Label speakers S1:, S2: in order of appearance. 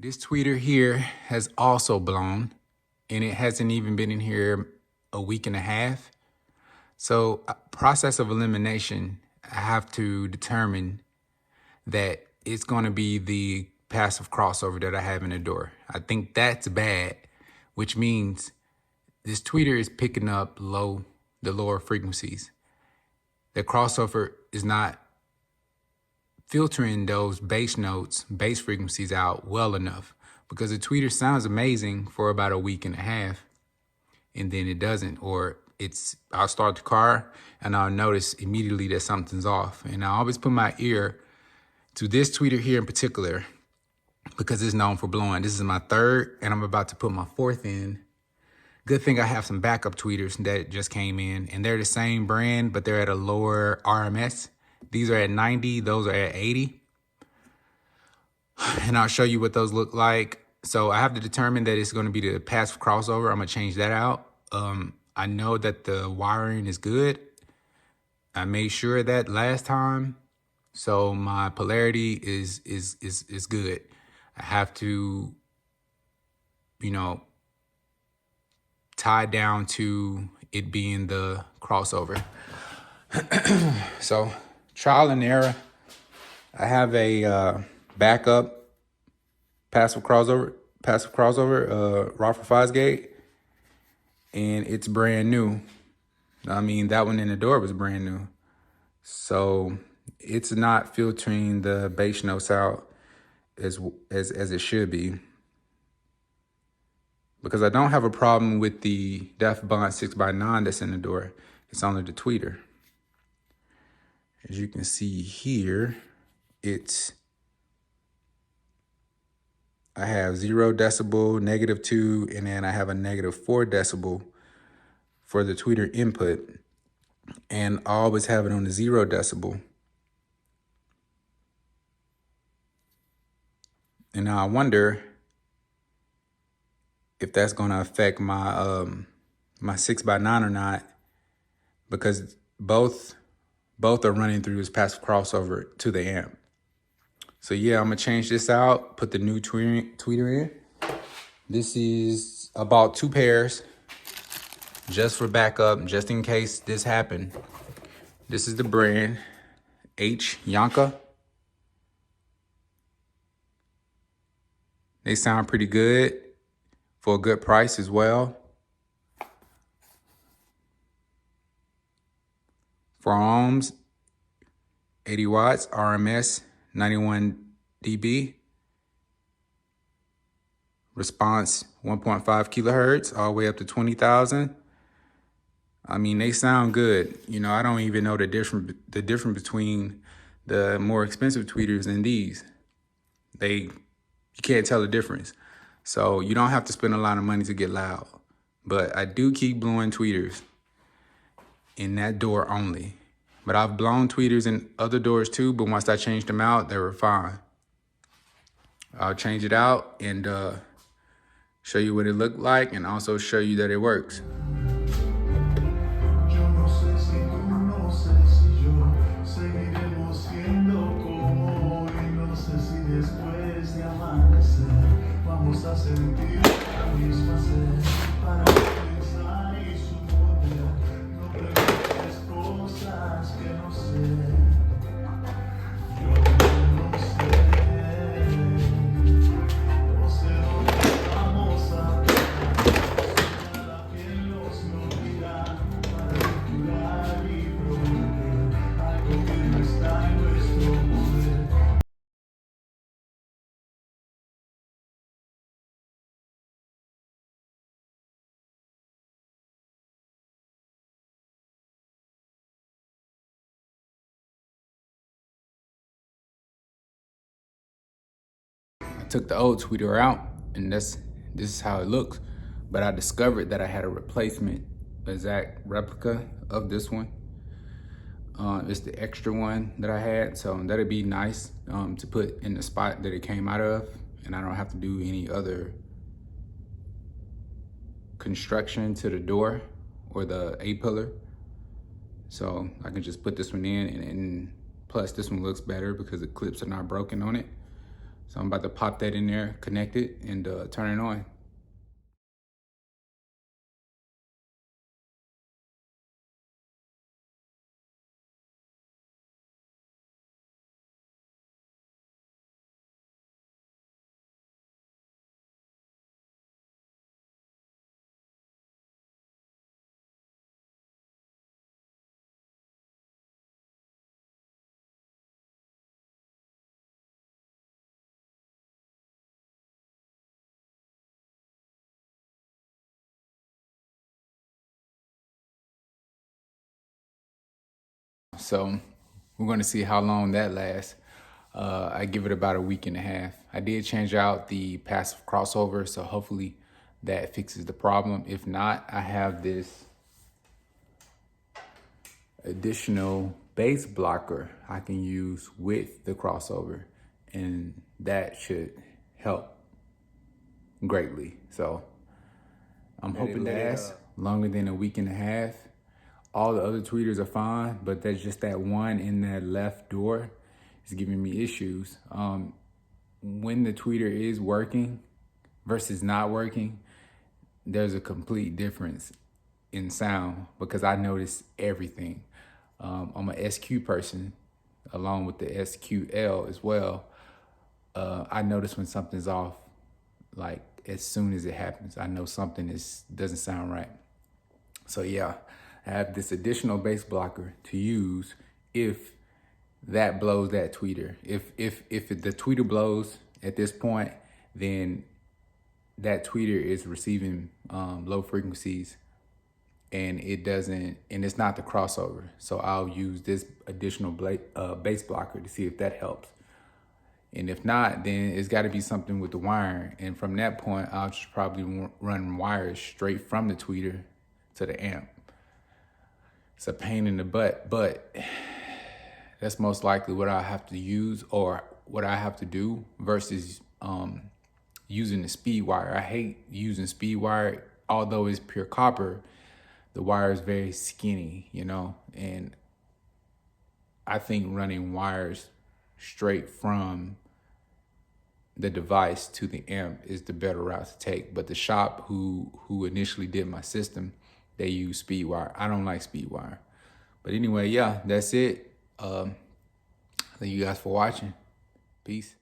S1: This tweeter here has also blown, and it hasn't even been in here a week and a half. So, process of elimination, I have to determine that it's going to be the passive crossover that I have in the door. I think that's bad, which means this tweeter is picking up the lower frequencies. The crossover is not filtering those bass notes, bass frequencies out well enough, because the tweeter sounds amazing for about a week and a half, and then it doesn't, or I'll start the car and I'll notice immediately that something's off. And I always put my ear to this tweeter here in particular because it's known for blowing. This is my third, and I'm about to put my fourth in. Good thing I have some backup tweeters that just came in, and they're the same brand, but they're at a lower RMS. These are at 90, those are at 80. And I'll show you what those look like. So I have to determine that it's going to be the passive crossover. I'm going to change that out. I know that the wiring is good. I made sure of that last time. So my polarity is good. I have to, tie down to it being the crossover. So trial and error. I have a backup passive crossover, Rockford Fosgate, and it's brand new. I mean, that one in the door was brand new. So it's not filtering the bass notes out as it should be. Because I don't have a problem with the Def Bond 6x9 that's in the door. It's only the tweeter. As you can see here, I have 0 decibel, -2, and then I have a -4 decibel for the tweeter input. And I always have it on the 0 decibel. And now I wonder if that's going to affect my my 6x9 or not, because both are running through this passive crossover to the amp. So yeah, I'm gonna change this out, put the new tweeter in. This is about 2 pairs, just for backup, just in case this happened. This is the brand H Yonka. They sound pretty good for a good price as well. 4 ohms, 80 watts, RMS, 91 dB. Response 1.5 kilohertz, all the way up to 20,000. I mean, they sound good. I don't even know the difference between the more expensive tweeters and these. You can't tell the difference. So you don't have to spend a lot of money to get loud. But I do keep blowing tweeters in that door only. But I've blown tweeters in other doors too, but once I changed them out, they were fine. I'll change it out and show you what it looked like, and also show you that it works. I took the old tweeter out, and this is how it looks. But I discovered that I had a replacement, exact replica of this one. It's the extra one that I had, so that'd be nice to put in the spot that it came out of, and I don't have to do any other construction to the door or the A-pillar. So I can just put this one in, and plus this one looks better because the clips are not broken on it. So I'm about to pop that in there, connect it, and turn it on. So we're going to see how long that lasts. I give it about a week and a half. I did change out the passive crossover, so hopefully that fixes the problem. If not, I have this additional bass blocker I can use with the crossover, and that should help greatly. So I'm hoping it lasts longer than a week and a half. All the other tweeters are fine, but there's just that one in that left door is giving me issues. When the tweeter is working versus not working, there's a complete difference in sound because I notice everything. I'm a SQ person, along with the SQL as well. I notice when something's off, like as soon as it happens. I know something doesn't sound right. So yeah, I have this additional bass blocker to use if that blows that tweeter. If the tweeter blows at this point, then that tweeter is receiving low frequencies, and it's not the crossover. So I'll use this additional bass blocker to see if that helps. And if not, then it's got to be something with the wiring. And from that point, I'll just probably run wires straight from the tweeter to the amp. It's a pain in the butt, but that's most likely what I have to use or what I have to do versus using the speed wire. I hate using speed wire. Although it's pure copper, the wire is very skinny, and I think running wires straight from the device to the amp is the better route to take. But the shop who initially did my system, they use speed wire. I don't like speed wire. But anyway, yeah, that's it. Thank you guys for watching. Peace.